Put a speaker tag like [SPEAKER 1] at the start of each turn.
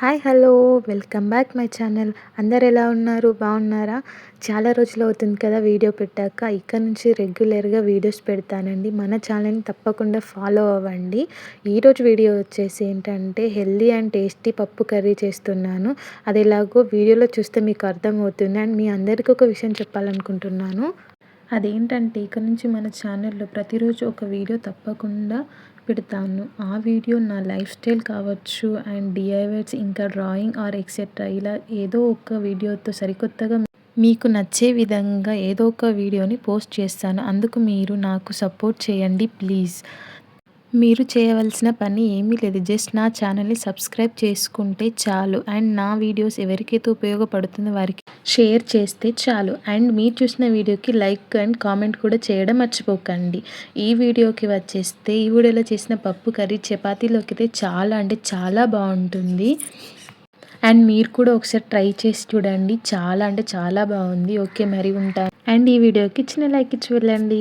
[SPEAKER 1] Hi hello welcome back my channel. అందరు ఎలా ఉన్నారు? బాగున్నారా? చాలా రోజులు అవుతుంది కదా వీడియో పెట్టాక. ఇక్కడ నుంచి రెగ్యులర్గా వీడియోస్ పెడతానండి. మన ఛానల్ని తప్పకుండా ఫాలో అవ్వండి. ఈరోజు వీడియో వచ్చేసి ఏంటంటే హెల్దీ అండ్ టేస్టీ పప్పు కర్రీ చేస్తున్నాను. అది ఎలాగో వీడియోలో చూస్తే మీకు అర్థమవుతుంది. అండ్ మీ అందరికీ ఒక విషయం చెప్పాలనుకుంటున్నాను. అదేంటంటే ఇక నుంచి మన ఛానల్లో ప్రతిరోజు ఒక వీడియో తప్పకుండా పెడతాను. ఆ వీడియో నా లైఫ్ స్టైల్ కావచ్చు, అండ్ డిఐవైస్, ఇంకా డ్రాయింగ్ ఆర్ ఎక్సెట్రా, ఇలా ఏదో ఒక వీడియోతో సరికొత్తగా మీకు నచ్చే విధంగా ఏదో ఒక వీడియోని పోస్ట్ చేస్తాను. అందుకు మీరు నాకు సపోర్ట్ చేయండి ప్లీజ్. మీరు చేయవలసిన పని ఏమీ లేదు. జస్ట్ నా ఛానల్ని సబ్స్క్రైబ్ చేసుకుంటే చాలు. అండ్ నా వీడియోస్ ఎవరికైతే ఉపయోగపడుతుందో వారికి షేర్ చేస్తే చాలు. అండ్ మీరు చూసిన వీడియోకి లైక్ అండ్ కామెంట్ కూడా చేయడం మర్చిపోకండి. ఈ వీడియోకి వచ్చేస్తే, ఈ వీడియోలో చేసిన పప్పు కర్రీ చపాతీలోకి అయితే చాలా అంటే చాలా బాగుంటుంది. అండ్ మీరు కూడా ఒకసారి ట్రై చేసి చూడండి. చాలా అంటే చాలా బాగుంది. ఓకే, మరి ఉంటాను. అండ్ ఈ వీడియోకి చిన్న లైక్ ఇచ్చి వెళ్ళండి.